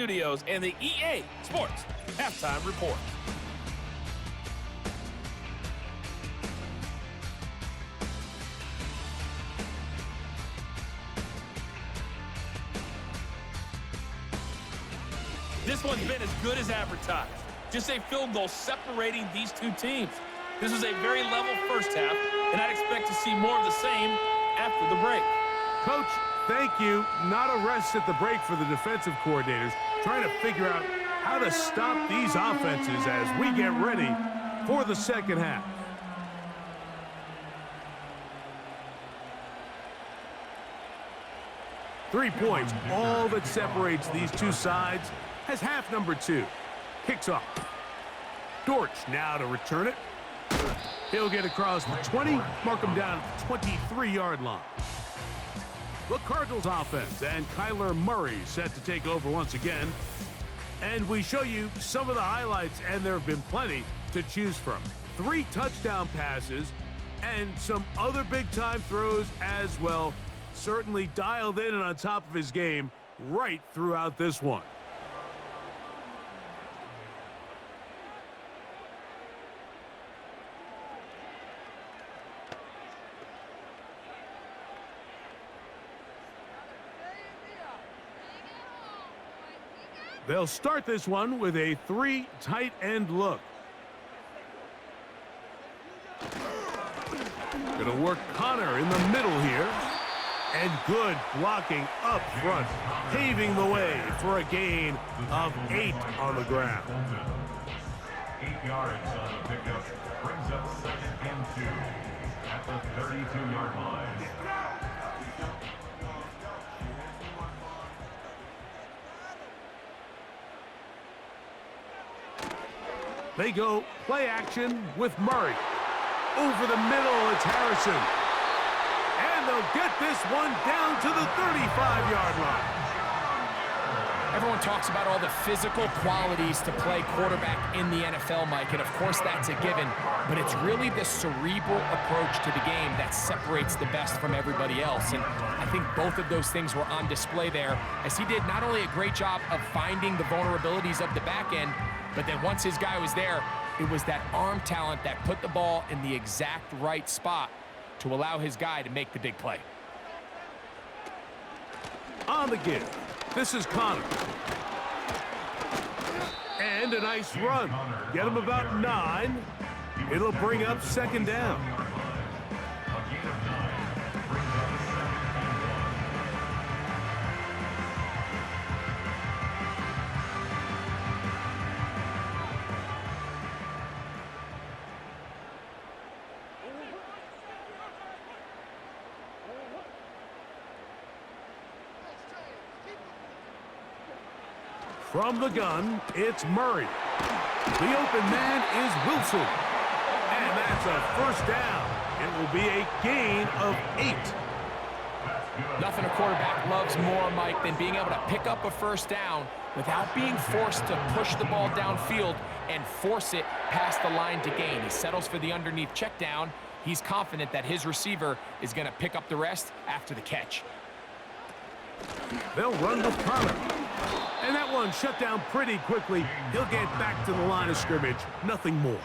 Studios and the EA Sports Halftime Report. This one's been as good as advertised. Just a field goal separating these two teams. This was a very level first half, and I'd expect to see more of the same after the break. Coach, thank you. Not a rest at the break for the defensive coordinators, trying to figure out how to stop these offenses as we get ready for the second half. Three points, all that separates these two sides, has half number 2. Kicks off. Dortch now to return it. He'll get across the 20, mark him down at the 23-yard line. The Cardinals offense and Kyler Murray set to take over once again. And we show you some of the highlights, and there have been plenty to choose from. 3 touchdown passes and some other big-time throws as well. Certainly dialed in and on top of his game right throughout this one. They'll start this one with a 3 tight end look. Gonna work Connor in the middle here. And good blocking up front, paving the way for a gain of 8 on the ground. 8 yards on the pickup brings up 2nd and 2 at the 32-yard line. They go play action with Murray. Over the middle, it's Harrison. And they'll get this one down to the 35-yard line. Everyone talks about all the physical qualities to play quarterback in the NFL, Mike, and of course that's a given, but it's really the cerebral approach to the game that separates the best from everybody else, and I think both of those things were on display there, as he did not only a great job of finding the vulnerabilities of the back end, but then once his guy was there, it was that arm talent that put the ball in the exact right spot to allow his guy to make the big play. On the give, this is Connor. And a nice run. Get him about 9. It'll bring up 2nd down. From the gun, it's Murray. The open man is Wilson. And that's a 1st down. It will be a gain of 8. Nothing a quarterback loves more, Mike, than being able to pick up a 1st down without being forced to push the ball downfield and force it past the line to gain. He settles for the underneath check down. He's confident that his receiver is going to pick up the rest after the catch. They'll run with Connor. And that one shut down pretty quickly. He'll get back to the line of scrimmage. Nothing more.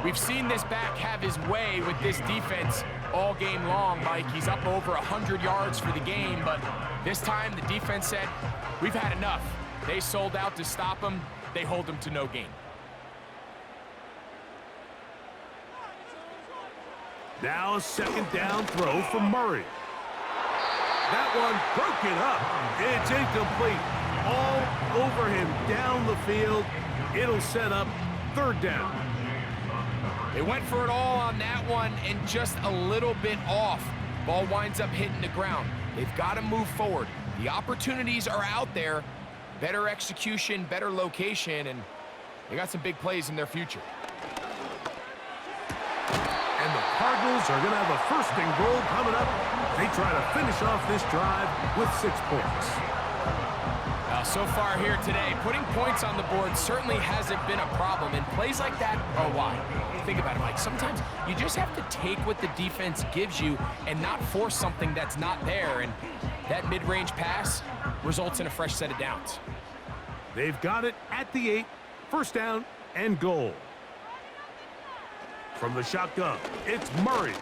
We've seen this back have his way with this defense all game long, Mike. He's up over 100 yards for the game, but this time the defense said, we've had enough. They sold out to stop him. They hold him to no gain. Now a 2nd down throw from Murray. That one broken up. It's incomplete. All over him down the field. It'll set up 3rd down. They went for it all on that one and just a little bit off. Ball winds up hitting the ground. They've got to move forward. The opportunities are out there. Better execution, better location, and they got some big plays in their future. And the Cardinals are going to have a 1st and goal coming up. They try to finish off this drive with 6 points. Well, so far here today, putting points on the board certainly hasn't been a problem, and plays like that are why. Think about it, Mike. Sometimes you just have to take what the defense gives you and not force something that's not there, and that mid-range pass results in a fresh set of downs. They've got it at the 8, first down and goal. From the shotgun, it's Murray.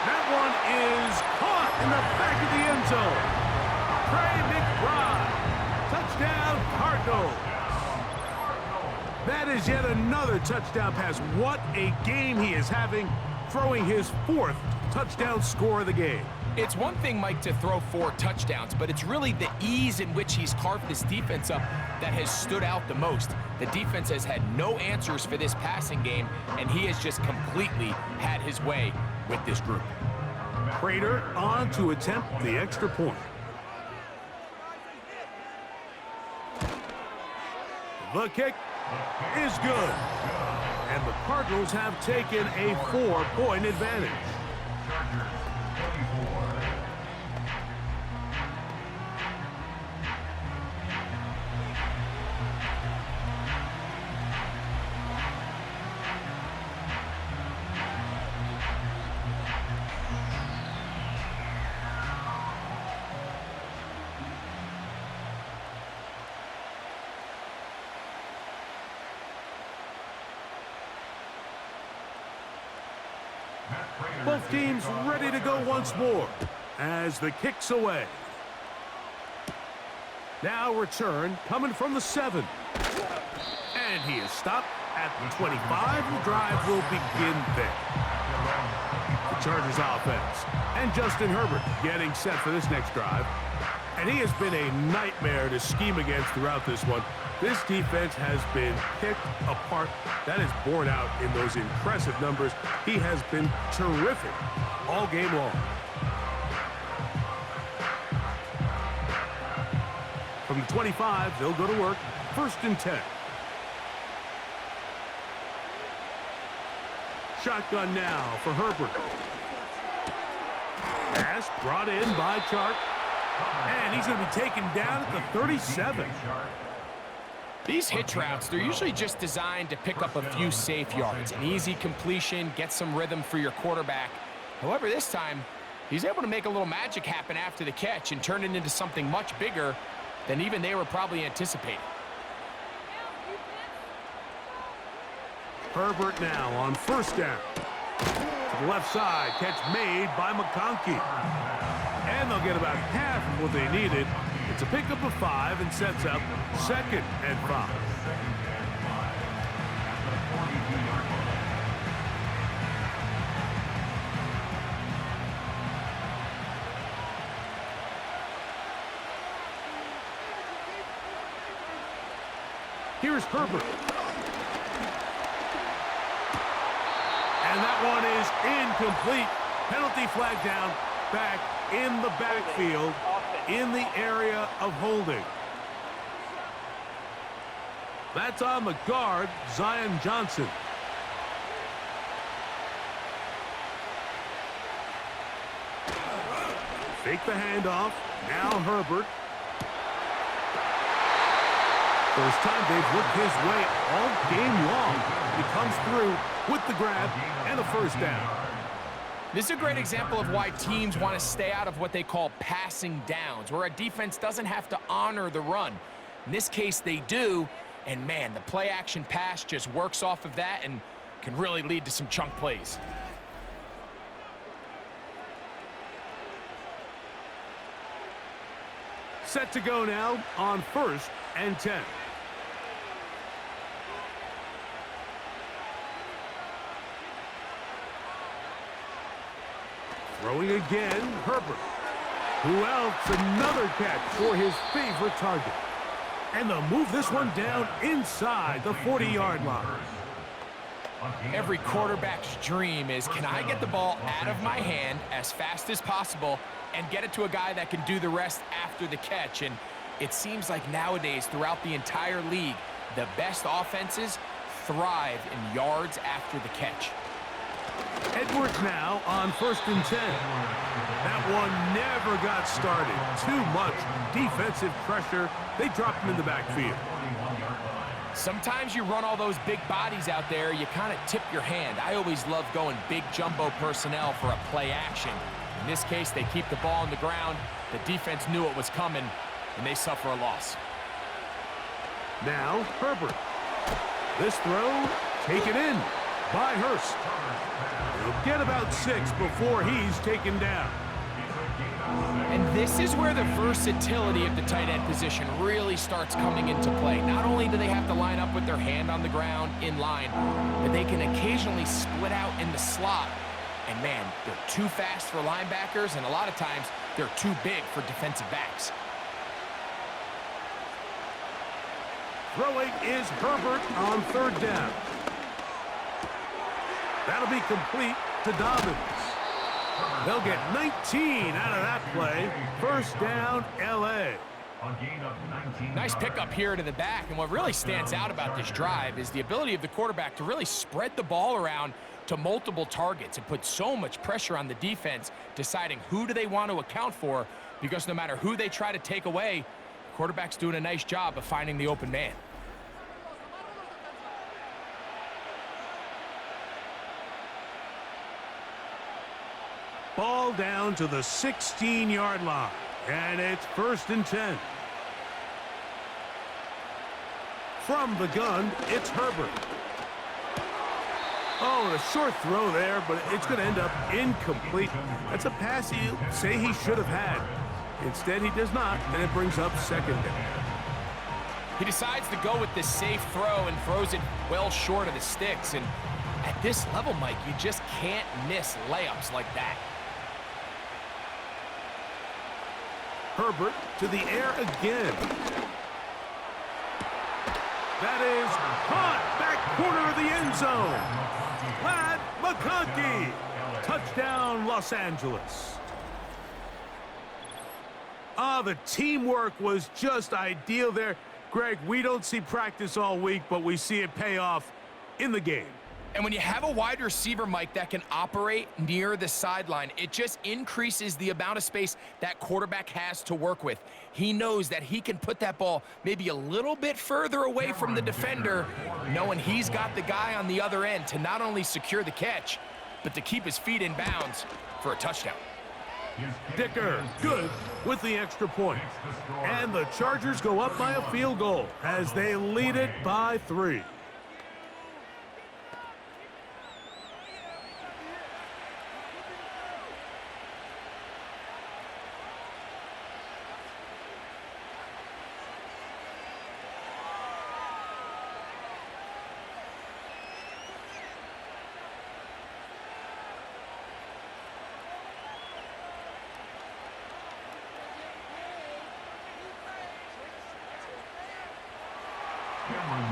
That one is caught in the back of the end zone. Trey McBride, touchdown Cardinals. That is yet another touchdown pass. What a game he is having, throwing his 4th touchdown score of the game. It's one thing, Mike, to throw 4 touchdowns, but it's really the ease in which he's carved this defense up that has stood out the most. The defense has had no answers for this passing game, and he has just completely had his way with this group. Prater on to attempt the extra point. The kick is good. And the Cardinals have taken a 4-point advantage. Both teams ready to go once more as the kick's away. Now return coming from the 7. And he is stopped at the 25. The drive will begin there. The Chargers offense and Justin Herbert getting set for this next drive. And he has been a nightmare to scheme against throughout this one. This defense has been picked apart. That is borne out in those impressive numbers. He has been terrific all game long. From the 25, they'll go to work. 1st and 10. Shotgun now for Herbert. Pass brought in by Chark. And he's going to be taken down at the 37. These hitch routes, they're usually just designed to pick up a few safe yards. An easy completion, get some rhythm for your quarterback. However, this time, he's able to make a little magic happen after the catch and turn it into something much bigger than even they were probably anticipating. Herbert now on 1st down. To the left side, catch made by McConkey. And they'll get about half of what they needed. It's a pickup of 5 and sets up 2nd and 5. Here's Herbert. And that one is incomplete. Penalty flag down, back in the backfield, in the area of holding. That's on the guard, Zion Johnson. Fake the handoff. Now Herbert. First time they've worked his way all game long. He comes through with the grab and a 1st down. This is a great example of why teams want to stay out of what they call passing downs, where a defense doesn't have to honor the run. In this case, they do, and man, the play-action pass just works off of that and can really lead to some chunk plays. Set to go now on 1st and 10. Throwing again, Herbert. Who else? Another catch for his favorite target. And they'll move this one down inside the 40-yard line. Every quarterback's dream is, can I get the ball out of my hand as fast as possible and get it to a guy that can do the rest after the catch? And it seems like nowadays, throughout the entire league, the best offenses thrive in yards after the catch. Edwards now on 1st and 10. That one never got started. Too much defensive pressure. They dropped him in the backfield. Sometimes you run all those big bodies out there, you kind of tip your hand. I always love going big jumbo personnel for a play action. In this case, they keep the ball on the ground. The defense knew it was coming, and they suffer a loss. Now, Herbert. This throw taken in by Hurst. He'll get about 6 before he's taken down. And this is where the versatility of the tight end position really starts coming into play. Not only do they have to line up with their hand on the ground in line, but they can occasionally split out in the slot. And man, they're too fast for linebackers, and a lot of times they're too big for defensive backs. Throwing is Herbert on 3rd down. That'll be complete to Dobbins. They'll get 19 out of that play. 1st down, L.A. Nice pickup here to the back, and what really stands out about this drive is the ability of the quarterback to really spread the ball around to multiple targets and put so much pressure on the defense, deciding who do they want to account for, because no matter who they try to take away, the quarterback's doing a nice job of finding the open man. Ball down to the 16-yard line, and it's 1st and 10. From the gun, it's Herbert. Oh, a short throw there, but it's going to end up incomplete. That's a pass you say he should have had. Instead, he does not, and it brings up 2nd down. He decides to go with this safe throw and throws it well short of the sticks. And at this level, Mike, you just can't miss layups like that. Herbert to the air again. That is caught back corner of the end zone. Ladd McConkey. Touchdown, Los Angeles. The teamwork was just ideal there. Greg, we don't see practice all week, but we see it pay off in the game. And when you have a wide receiver, Mike, that can operate near the sideline, it just increases the amount of space that quarterback has to work with. He knows that he can put that ball maybe a little bit further away from the defender, knowing he's got the guy on the other end to not only secure the catch, but to keep his feet in bounds for a touchdown. Dicker, good with the extra point. And the Chargers go up by a field goal as they lead it by 3.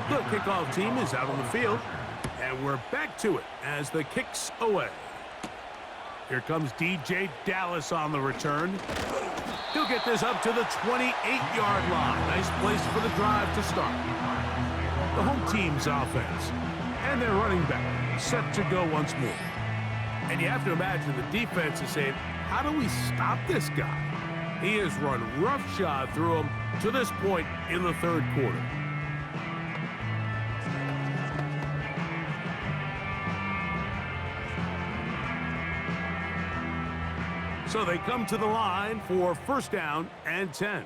The kickoff team is out on the field, and we're back to it as the kick's away. Here comes DJ Dallas on the return. He'll get this up to the 28-yard line. Nice place for the drive to start. The home team's offense and their running back set to go once more. And you have to imagine the defense is saying, how do we stop this guy? He has run roughshod through him to this point in the 3rd quarter. So they come to the line for 1st down and 10.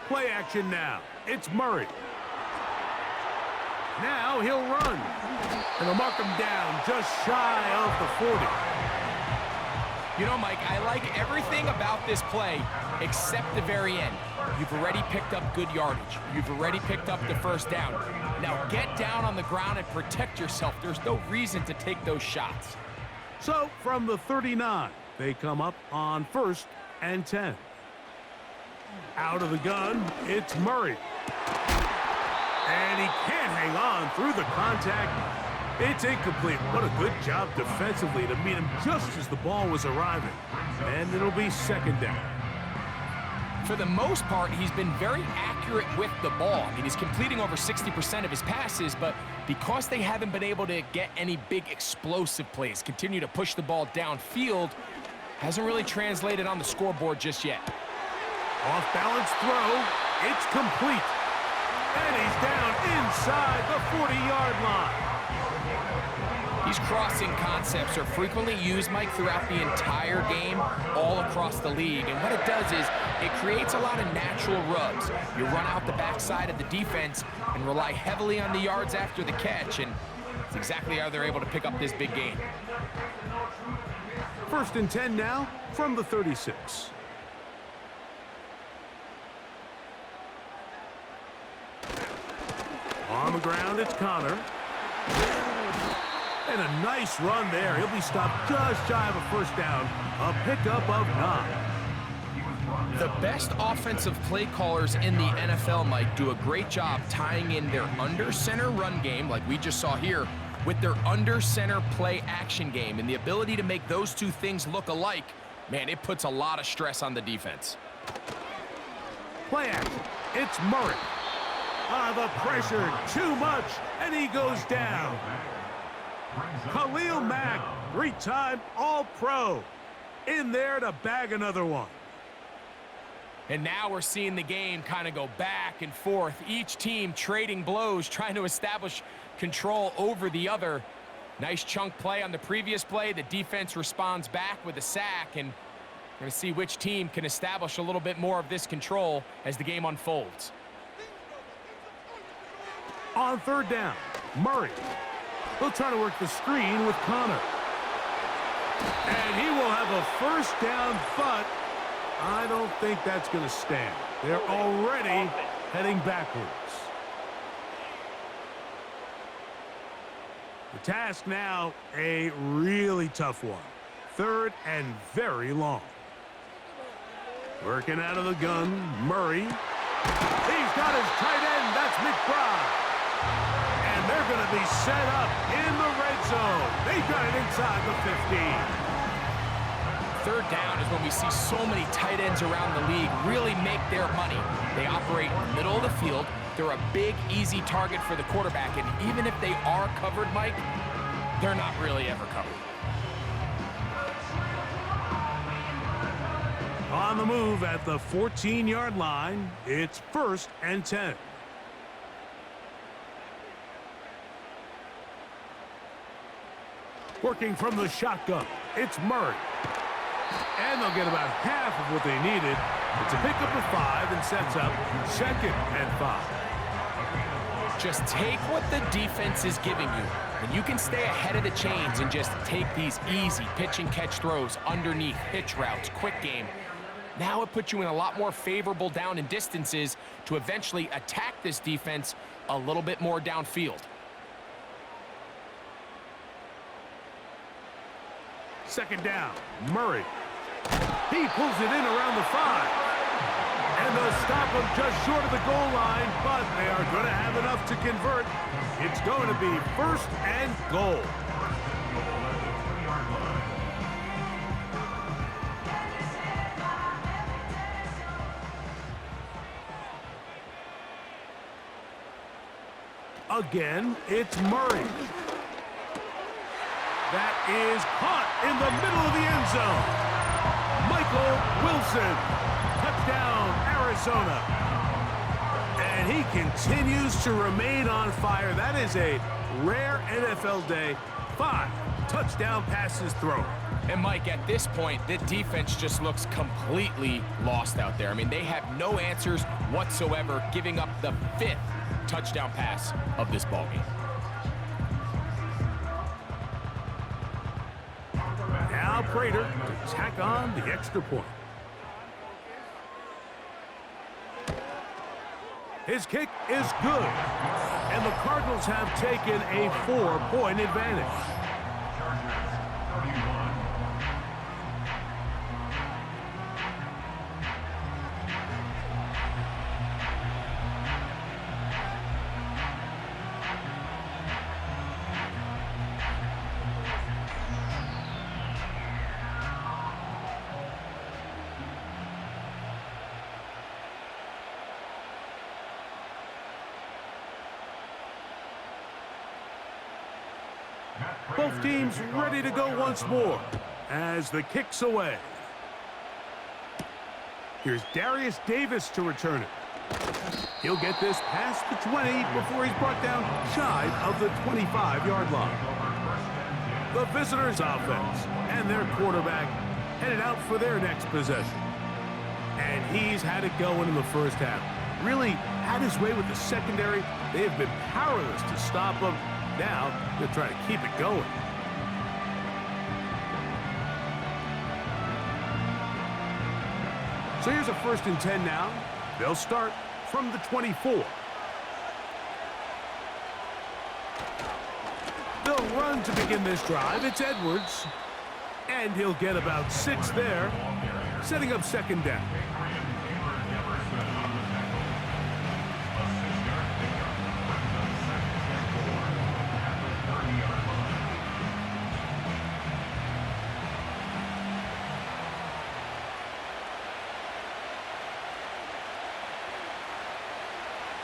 Play action now. It's Murray. Now he'll run. And they'll mark him down just shy of the 40. You know, Mike, I like everything about this play except the very end. You've already picked up good yardage. You've already picked up the 1st down. Now get down on the ground and protect yourself. There's no reason to take those shots. So from the 39, they come up on 1st and 10. Out of the gun, it's Murray. And he can't hang on through the contact. It's incomplete. What a good job defensively to meet him just as the ball was arriving. And it'll be 2nd down. For the most part, he's been very accurate with the ball. I mean, he's completing over 60% of his passes, but because they haven't been able to get any big explosive plays, continue to push the ball downfield, hasn't really translated on the scoreboard just yet. Off-balance throw. It's complete. And he's down inside the 40-yard line. These crossing concepts are frequently used, Mike, throughout the entire game, all across the league. And what it does is it creates a lot of natural rubs. You run out the backside of the defense and rely heavily on the yards after the catch. And it's exactly how they're able to pick up this big gain. 1st and 10 now from the 36. On the ground, it's Connor. And a nice run there. He'll be stopped just shy of a first down. A pickup of 9. The best offensive play callers in the NFL, Mike, do a great job tying in their under-center run game, like we just saw here, with their under-center play action game. And the ability to make those two things look alike, man, it puts a lot of stress on the defense. Play action. It's Murray. The pressure, too much, and he goes down. Khalil Mack, 3-time All-Pro, in there to bag another one. And now we're seeing the game kind of go back and forth. Each team trading blows, trying to establish control over the other. Nice chunk play on the previous play. The defense responds back with a sack, and we're going to see which team can establish a little bit more of this control as the game unfolds. On 3rd down, Murray. He'll try to work the screen with Connor. And he will have a first down, but I don't think that's going to stand. They're already heading backwards. The task now, a really tough one. 3rd and very long. Working out of the gun, Murray. He's got his tight end. That's McBride. And they're going to be set up in the red zone. They've got it inside the 15. 3rd down is when we see so many tight ends around the league really make their money. They operate in the middle of the field. They're a big, easy target for the quarterback. And even if they are covered, Mike, they're not really ever covered. On the move at the 14-yard line, it's 1st and 10. Working from the shotgun, it's Murray. And they'll get about half of what they needed. It's a pickup of 5 and sets up 2nd and 5. Just take what the defense is giving you, and you can stay ahead of the chains and just take these easy pitch and catch throws underneath, hitch routes, quick game. Now it puts you in a lot more favorable down and distances to eventually attack this defense a little bit more downfield. 2nd down, Murray. He pulls it in around the 5. And they'll stop him just short of the goal line, but they are going to have enough to convert. It's going to be 1st and goal. Again, it's Murray. That is caught in the middle of the end zone. Michael Wilson, touchdown, Arizona. And he continues to remain on fire. That is a rare NFL day. 5 touchdown passes thrown. And Mike, at this point, the defense just looks completely lost out there. I mean, they have no answers whatsoever, giving up the 5th touchdown pass of this ballgame. Now Prater to tack on the extra point. His kick is good. And the Cardinals have taken a 4-point advantage. Both teams ready to go once more as the kick's away. Here's Darius Davis to return it. He'll get this past the 20 before he's brought down shy of the 25-yard line. The visitors' offense and their quarterback headed out for their next possession. And he's had it going in the first half. Really had his way with the secondary. They have been powerless to stop him. Now they're trying to keep it going. So here's a 1st and 10 now. They'll start from the 24. They'll run to begin this drive. It's Edwards. And he'll get about 6 there, setting up 2nd down.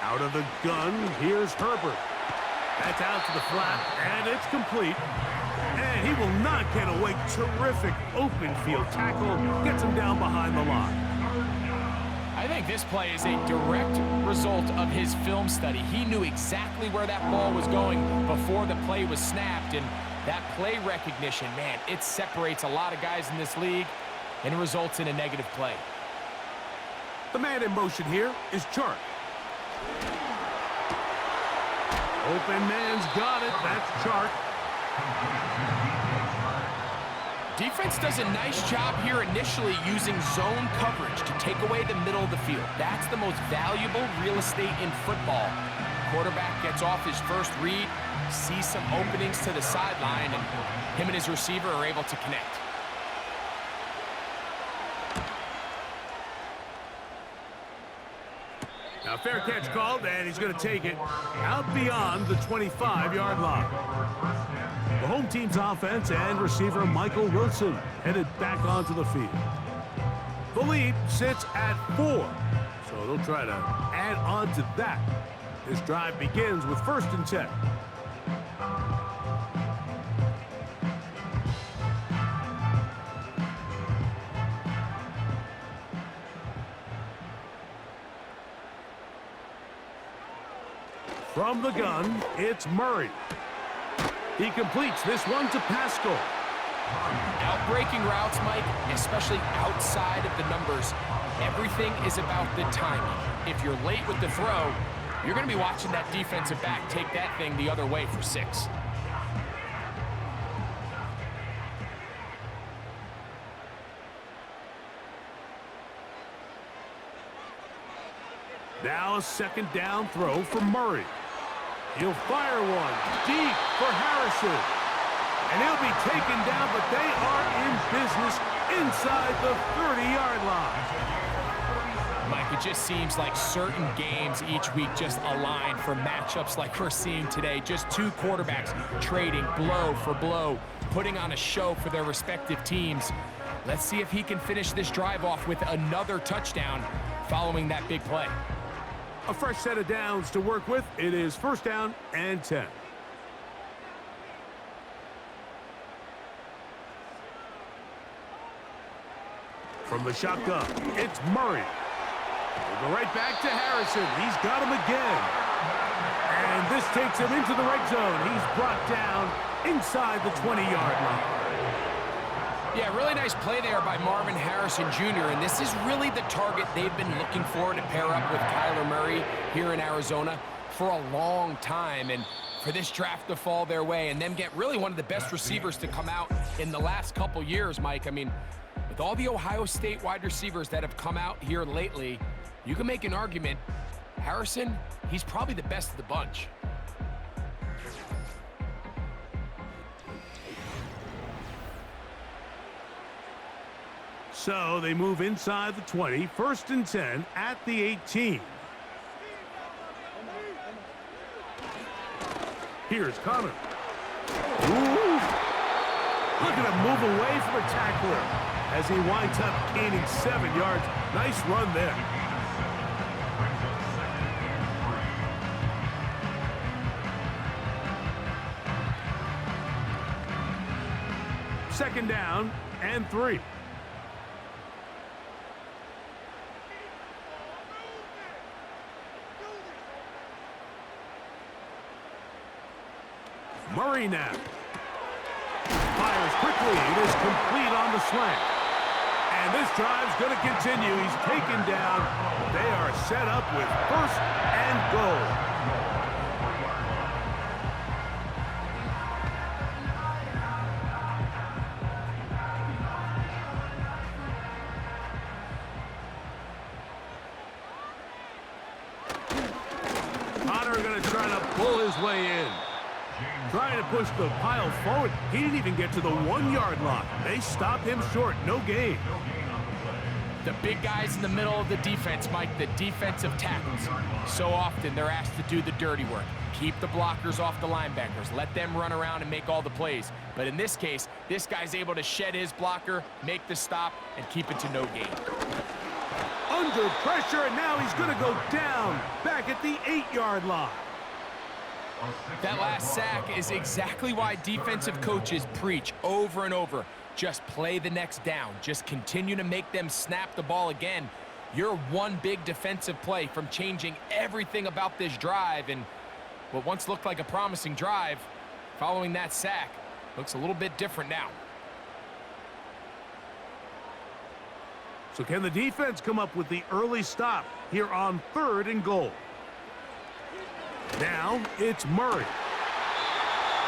Out of the gun, here's Herbert. That's out to the flat, and it's complete. And he will not get away. Terrific open field tackle. Gets him down behind the line. I think this play is a direct result of his film study. He knew exactly where that ball was going before the play was snapped, and that play recognition, man, it separates a lot of guys in this league, and it results in a negative play. The man in motion here is Chark. Open man's got it. That's Chark. Defense does a nice job here initially using zone coverage to take away the middle of the field. That's the most valuable real estate in football. Quarterback gets off his first read, sees some openings to the sideline, and him and his receiver are able to connect. Now, fair catch called, and he's going to take it out beyond the 25-yard line. The home team's offense and receiver Michael Wilson headed back onto the field. The lead sits at 4, so they'll try to add on to that. This drive begins with 1st and 10. From the gun, it's Murray. He completes this one to Pascal. Outbreaking routes, Mike, especially outside of the numbers, everything is about the timing. If you're late with the throw, you're going to be watching that defensive back take that thing the other way for 6. Now a 2nd down throw for Murray. He'll fire one deep for Harrison. And he'll be taken down, but they are in business inside the 30-yard line. Mike, it just seems like certain games each week just align for matchups like we're seeing today. Just 2 quarterbacks trading blow for blow, putting on a show for their respective teams. Let's see if he can finish this drive off with another touchdown following that big play. A fresh set of downs to work with. It is 1st down and 10. From the shotgun, it's Murray. We'll go right back to Harrison. He's got him again. And this takes him into the red zone. He's brought down inside the 20-yard line. Yeah, really nice play there by Marvin Harrison Jr., and this is really the target they've been looking for to pair up with Kyler Murray here in Arizona for a long time, and for this draft to fall their way and them get really one of the best receivers to come out in the last couple years, Mike. I mean, with all the Ohio State wide receivers that have come out here lately, you can make an argument, Harrison, he's probably the best of the bunch. So they move inside the 20, 1st and 10 at the 18. Here's Connor. Ooh. Look at him move away from a tackler as he winds up gaining 7 yards. Nice run there. 2nd down and 3. Murray now. Fires quickly. It is complete on the slant. And this drive's going to continue. He's taken down. They are set up with 1st and goal. Going to try to pull his way in. Trying to push the pile forward. He didn't even get to the 1-yard line. They stopped him short. No gain. The big guys in the middle of the defense, Mike, the defensive tackles. So often they're asked to do the dirty work. Keep the blockers off the linebackers. Let them run around and make all the plays. But in this case, this guy's able to shed his blocker, make the stop, and keep it to no gain. Under pressure, and now he's going to go down back at the 8-yard line. That last sack is exactly why defensive coaches preach over and over. Just play the next down. Just continue to make them snap the ball again. You're one big defensive play from changing everything about this drive, and what once looked like a promising drive, following that sack, looks a little bit different now. So can the defense come up with the early stop here on 3rd and goal? Now it's Murray.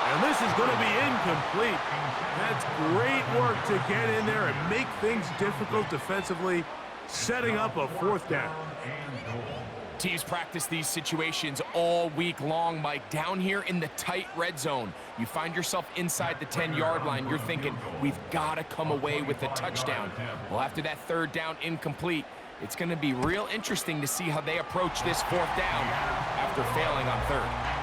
And this is going to be incomplete. That's great work to get in there and make things difficult defensively, setting up a 4th down. Teams practice these situations all week long, Mike. Down here in the tight red zone, you find yourself inside the 10-yard line. You're thinking, we've got to come away with a touchdown. Well, after that 3rd down incomplete, it's going to be real interesting to see how they approach this 4th down after failing on 3rd.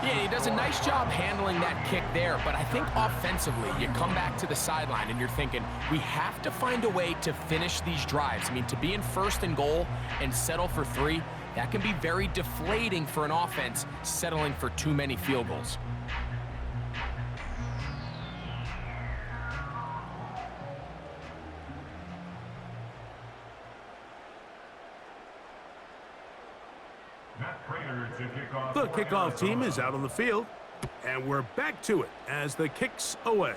Yeah, he does a nice job handling that kick there, but I think offensively, you come back to the sideline and you're thinking, we have to find a way to finish these drives. I mean, to be in 1st and goal and settle for 3, that can be very deflating for an offense settling for too many field goals. The kickoff team is out on the field, and we're back to it as the kick's away.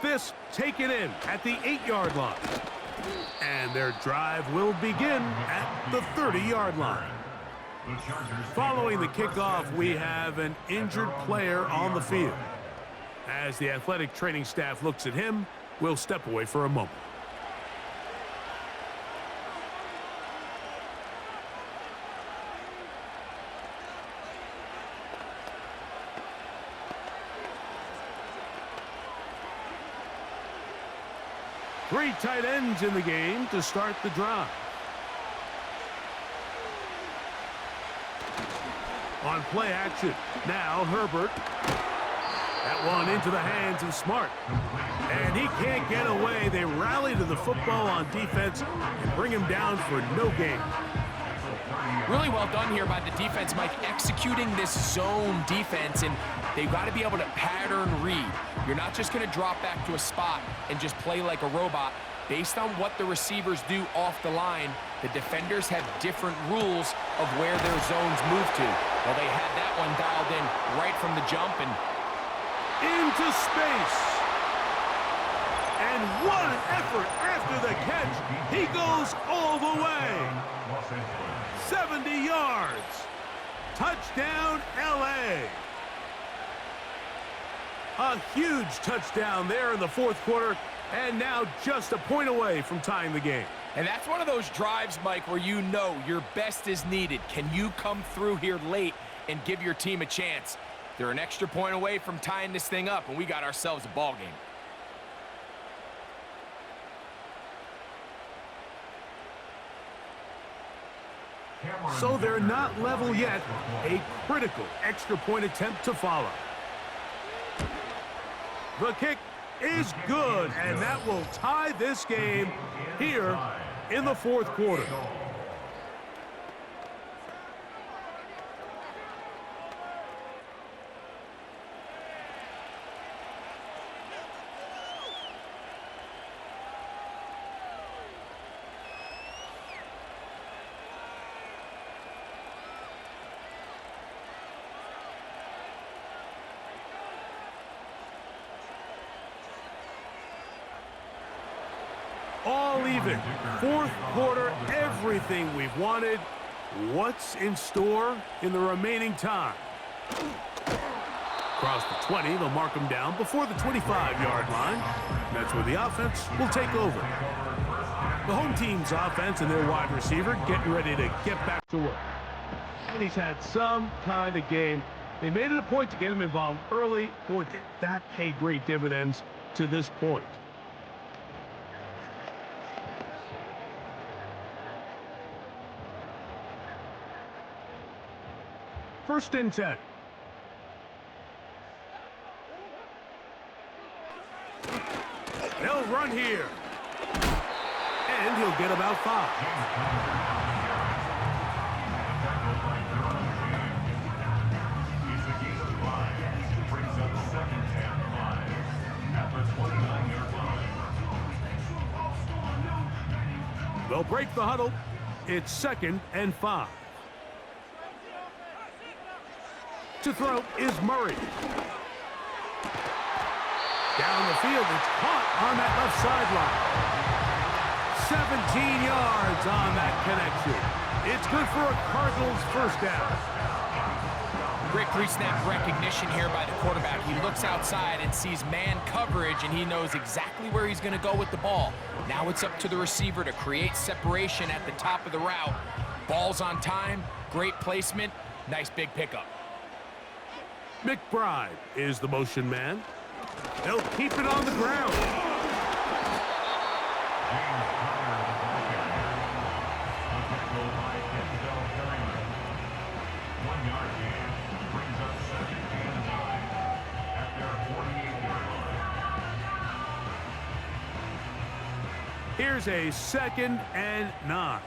This taken in at the 8-yard line. And their drive will begin at the 30-yard line. Following the kickoff, we have an injured player on the field. As the athletic training staff looks at him, we'll step away for a moment. Three tight ends in the game to start the drive. On play action, now Herbert. That one into the hands of Smart. And he can't get away. They rally to the football on defense and bring him down for no gain. Really well done here by the defense, Mike, executing this zone defense, and they've got to be able to pattern read. You're not just going to drop back to a spot and just play like a robot. Based on what the receivers do off the line, the defenders have different rules of where their zones move to. Well, they had that one dialed in right from the jump, and into space. And what an effort after the catch. He goes all the way. 70 yards. Touchdown, L.A. A huge touchdown there in the 4th quarter, and now just a point away from tying the game. And that's one of those drives, Mike, where you know your best is needed. Can you come through here late and give your team a chance? They're an extra point away from tying this thing up, and we got ourselves a ball game. So they're not level yet. A critical extra point attempt to follow. The kick is good, and that will tie this game here in the 4th quarter. even. Fourth quarter, everything we've wanted. What's in store in the remaining time? Across the 20, they'll mark them down before the 25-yard line. That's where the offense will take over. The home team's offense and their wide receiver getting ready to get back to work. And he's had some kind of game. They made it a point to get him involved early. Boy, did that pay great dividends to this point. First and 10. They'll run here. And he'll get about 5. They'll break the huddle. It's 2nd and 5. To throw is Murray. Down the field, it's caught on that left sideline. 17 yards on that connection. It's good for a Cardinals first down. Great pre-snap recognition here by the quarterback. He looks outside and sees man coverage, and he knows exactly where he's going to go with the ball. Now it's up to the receiver to create separation at the top of the route. Ball's on time, great placement, nice big pickup. McBride is the motion man. They'll keep it on the ground. Here's a 2nd and 9.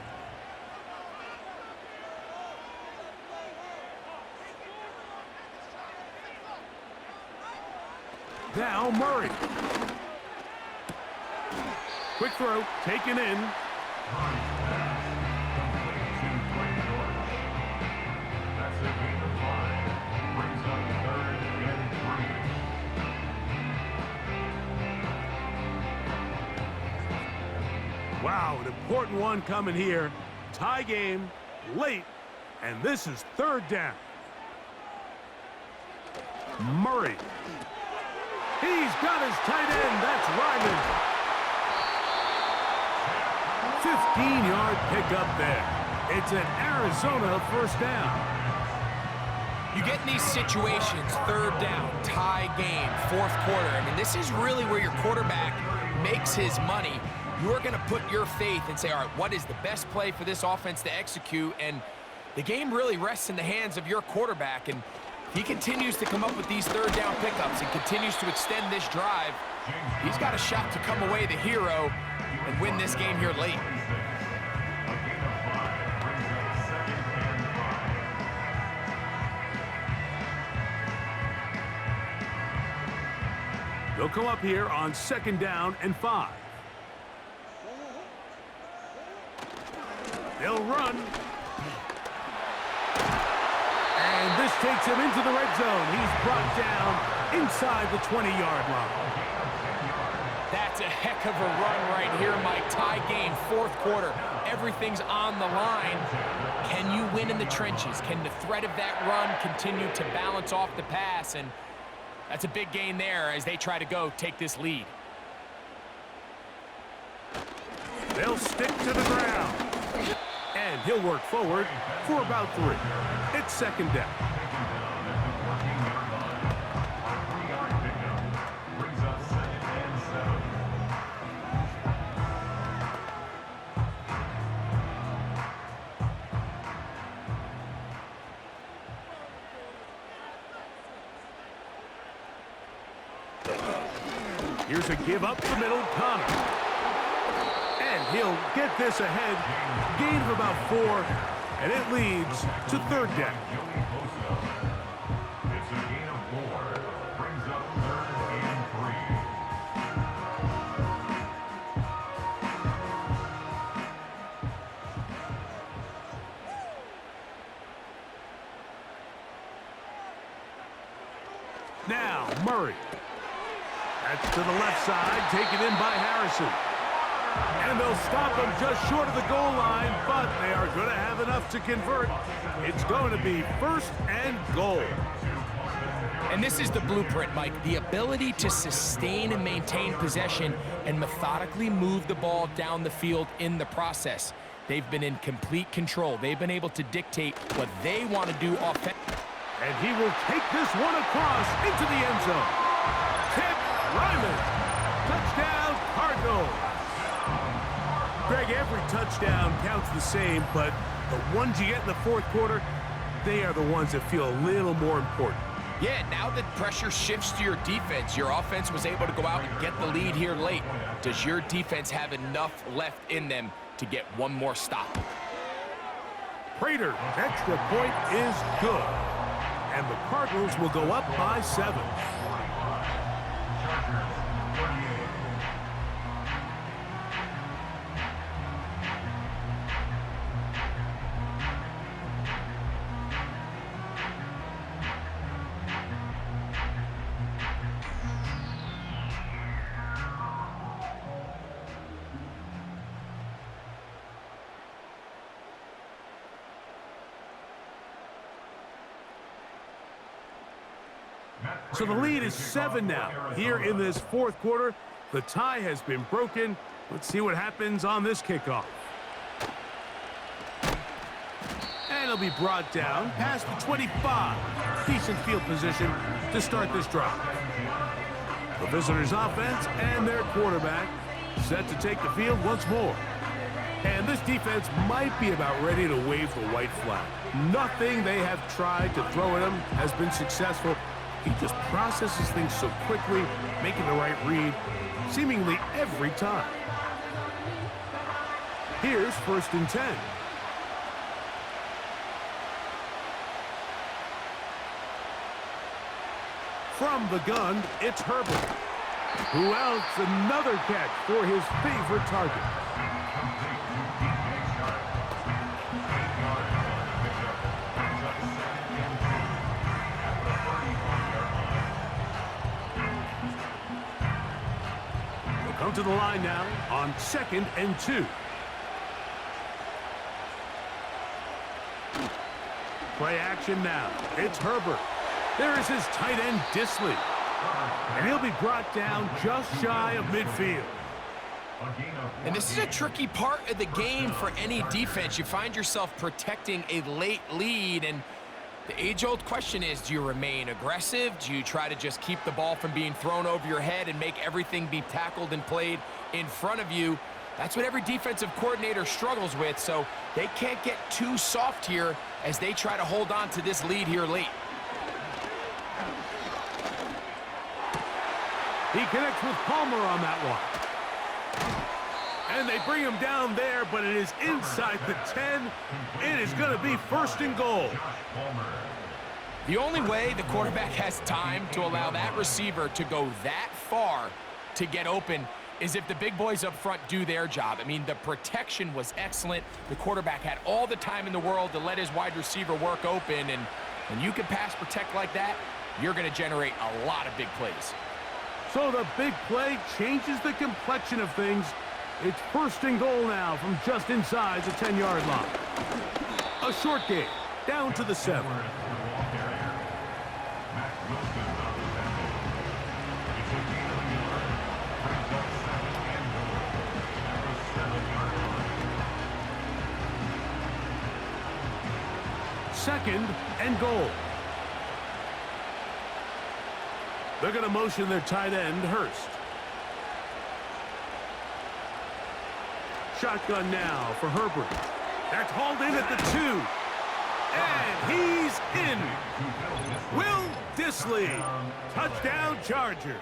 Now Murray. Quick throw, taken in. That's a gain of 5. Brings up 3rd and 3. Wow, an important one coming here. Tie game, late, and this is 3rd down. Murray. He's got his tight end. That's Ryman. 15-yard pickup there. It's an Arizona first down. You get in these situations, 3rd down, tie game, 4th quarter. I mean, this is really where your quarterback makes his money. You're going to put your faith and say, all right, what is the best play for this offense to execute? And the game really rests in the hands of your quarterback. And he continues to come up with these 3rd down pickups and continues to extend this drive. He's got a shot to come away the hero and win this game here late. They'll come up here on 2nd down and 5. They'll run. And this takes him into the red zone. He's brought down inside the 20-yard line. That's a heck of a run right here, Mike. Tie game, 4th quarter. Everything's on the line. Can you win in the trenches? Can the threat of that run continue to balance off the pass? And that's a big gain there as they try to take this lead. They'll stick to the ground. And he'll work forward for about 3. It's 2nd down. Brings up 2nd and 7. Here's a give up the middle, Connor. And he'll get this ahead. Gain of about 4, and it leads to 3rd down. It's a gain of 4. Brings up 3rd and 3. Now, Murray. That's to the left side, taken in by Harrison. And they'll stop them just short of the goal line, but they are going to have enough to convert. It's going to be 1st and goal. And this is the blueprint, Mike. The ability to sustain and maintain possession and methodically move the ball down the field in the process. They've been in complete control. They've been able to dictate what they want to do offensively. And he will take this one across into the end zone. Tip Ryman. Touchdown, Cardinals. Greg, every touchdown counts the same, but the ones you get in the 4th quarter, they are the ones that feel a little more important. Yeah, now that pressure shifts to your defense, your offense was able to go out and get the lead here late. Does your defense have enough left in them to get one more stop? Prater's extra point is good. And the Cardinals will go up by 7. So the lead is 7 now. Here in this 4th quarter, the tie has been broken. Let's see what happens on this kickoff. And it'll be brought down past the 25. Decent field position to start this drive. The visitors' offense and their quarterback set to take the field once more. And this defense might be about ready to wave the white flag. Nothing they have tried to throw at him has been successful. He just processes things so quickly, making the right read, seemingly every time. Here's 1st and 10. From the gun, it's Herbert. Who else? Another catch for his favorite target. Come to the line now on 2nd and 2. Play action now. It's Herbert. There is his tight end, Disley. And he'll be brought down just shy of midfield. And this is a tricky part of the game for any defense. You find yourself protecting a late lead, and the age-old question is, do you remain aggressive? Do you try to just keep the ball from being thrown over your head and make everything be tackled and played in front of you? That's what every defensive coordinator struggles with, so they can't get too soft here as they try to hold on to this lead here late. He connects with Palmer on that one. And they bring him down there, but it is inside the 10. It is going to be 1st and goal. The only way the quarterback has time to allow that receiver to go that far to get open is if the big boys up front do their job. I mean, the protection was excellent. The quarterback had all the time in the world to let his wide receiver work open, and when you can pass protect like that, you're going to generate a lot of big plays. So the big play changes the complexion of things. It's 1st and goal now from just inside the 10-yard line. A short game, down to the 7. Second and goal. They're going to motion their tight end, Hurst. Shotgun now for Herbert. That's hauled in at the 2. And he's in. Will Disley. Touchdown, Chargers.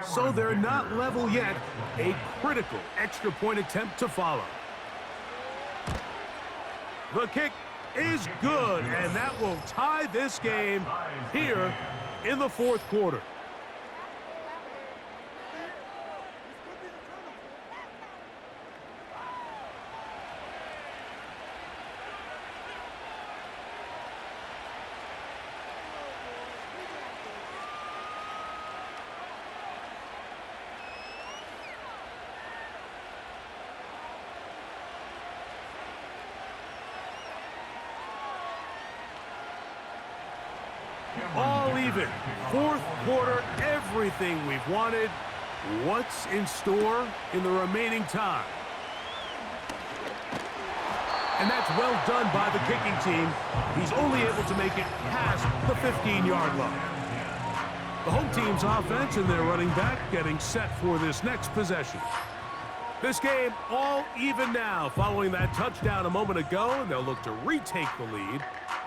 So they're not level yet. A critical extra point attempt to follow. The kick is good, and that will tie this game here in the fourth quarter. All even. Fourth quarter, everything we've wanted. What's in store in the remaining time? And that's well done by the kicking team. He's only able to make it past the 15-yard line. The home team's offense and their running back getting set for this next possession. This game all even now following that touchdown a moment ago, and they'll look to retake the lead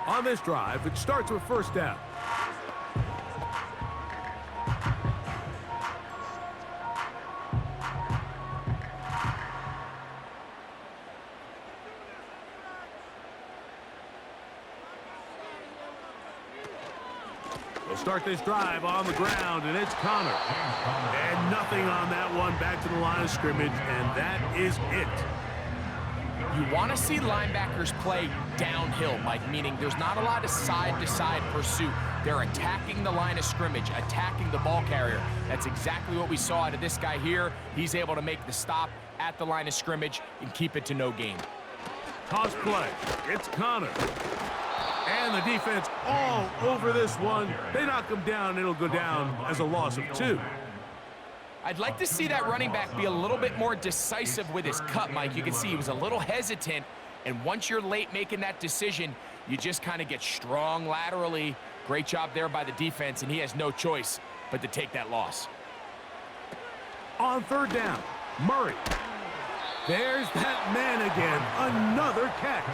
on this drive. It starts with first down. They'll start this drive on the ground, and it's Connor. And nothing on that one, back to the line of scrimmage, and that is it. You want to see linebackers play downhill, Mike, meaning there's not a lot of side-to-side pursuit. They're attacking the line of scrimmage, attacking the ball carrier. That's exactly what we saw out of this guy here. He's able to make the stop at the line of scrimmage and keep it to no gain. Toss play. It's Connor. And the defense all over this one. They knock him down. It'll go down as a loss of 2. I'd like to see that running back be a little bit more decisive with his cut, Mike. You can see he was a little hesitant, and once you're late making that decision, you just kind of get strong laterally. Great job there by the defense, and he has no choice but to take that loss. On third down, Murray. There's that man again. Another catch.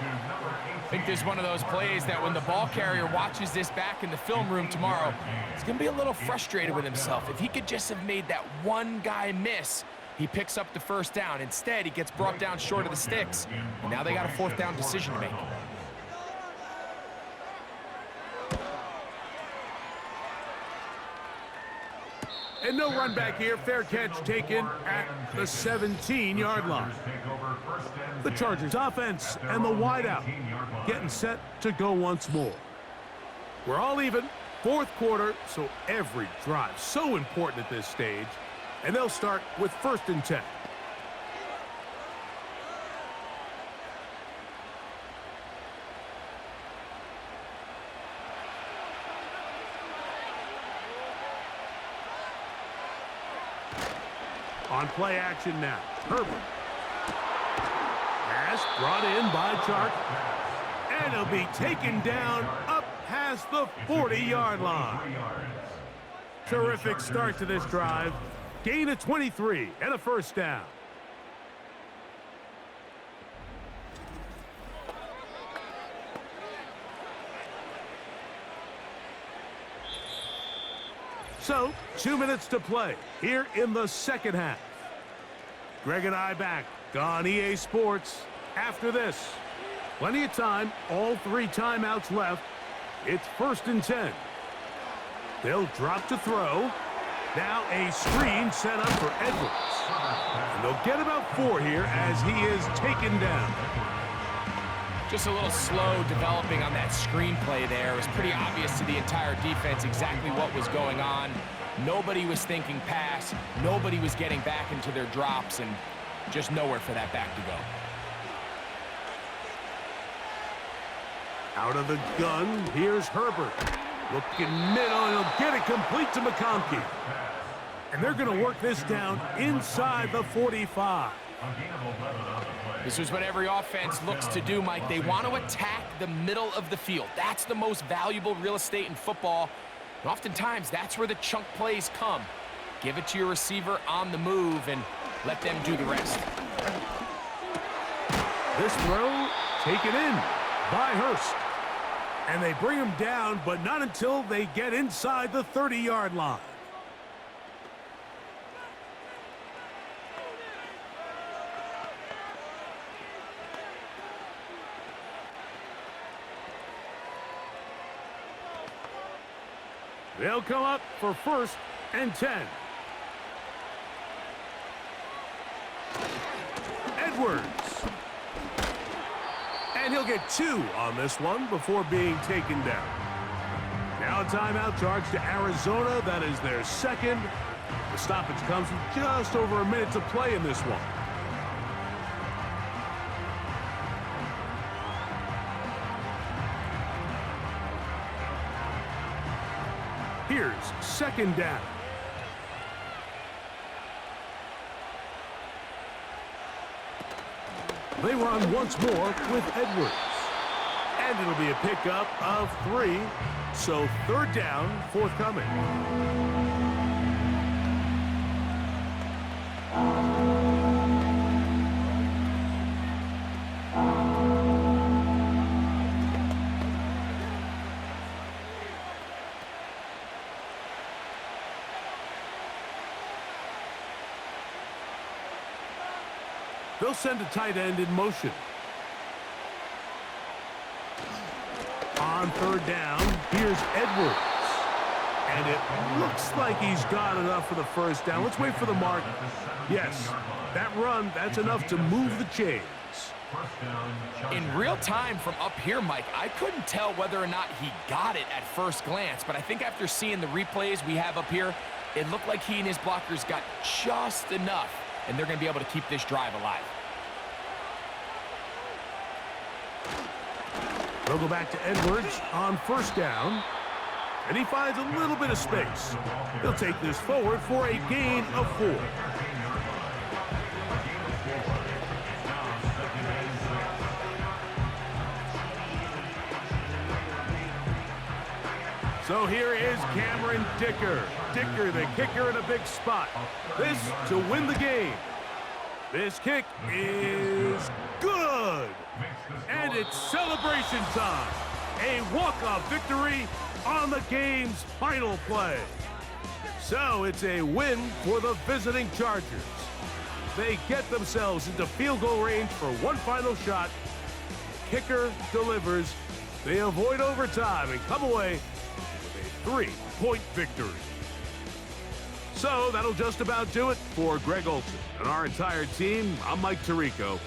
I think this is one of those plays that when the ball carrier watches this back in the film room tomorrow, he's going to be a little frustrated with himself. If he could just have made that one guy miss, he picks up the first down. Instead, he gets brought down short of the sticks, and now they got a fourth down decision to make. And no run back here. Fair catch taken at the 17-yard line. The Chargers offense and the wideout getting set to go once more. We're all even. Fourth quarter, so every drive so important at this stage. And they'll start with 1st and 10. On play action now, Herbert. Pass brought in by Chark. And he'll be taken down up past the 40-yard line. Terrific start to this drive. Gain of 23 and a first down. So, 2 minutes to play here in the second half. Greg and I back on EA Sports after this. Plenty of time, all 3 timeouts left. It's 1st and 10. They'll drop to throw. Now a screen set up for Edwards. And they'll get about 4 here as he is taken down. Just a little slow developing on that screenplay there. It was pretty obvious to the entire defense exactly what was going on. Nobody was thinking pass. Nobody was getting back into their drops, and just nowhere for that back to go. Out of the gun, here's Herbert. Looking middle, and he'll get it complete to McConkey. And they're going to work this down inside the 45. This is what every offense looks to do, Mike. They want to attack the middle of the field. That's the most valuable real estate in football. And oftentimes, that's where the chunk plays come. Give it to your receiver on the move and let them do the rest. This throw taken in by Hurst. And they bring him down, but not until they get inside the 30-yard line. They'll come up for 1st and 10. Edwards. And he'll get 2 on this one before being taken down. Now a timeout charge to Arizona. That is their 2nd. The stoppage comes with just over a minute to play in this one. Here's 2nd down. They run once more with Edwards. And it'll be a pickup of 3. So 3rd down, forthcoming. They'll send a tight end in motion. On 3rd down, here's Edwards. And it looks like he's got enough for the 1st down. Let's wait for the mark. Yes, that run, that's enough to move the chains. In real time from up here, Mike, I couldn't tell whether or not he got it at first glance, but I think after seeing the replays we have up here, it looked like he and his blockers got just enough, and they're going to be able to keep this drive alive. They'll go back to Edwards on 1st down, and he finds a little bit of space. He'll take this forward for a gain of 4. So here is Cameron Dicker. Dicker, the kicker, in a big spot. This to win the game. This kick is good. And it's celebration time. A walk-off victory on the game's final play. So it's a win for the visiting Chargers. They get themselves into field goal range for one final shot. Kicker delivers. They avoid overtime and come away with a 3-point victory. So that'll just about do it for Greg Olsen and our entire team. I'm Mike Tirico.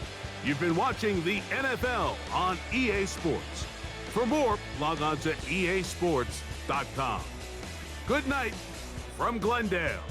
You've been watching the NFL on EA Sports. For more, log on to easports.com. Good night from Glendale.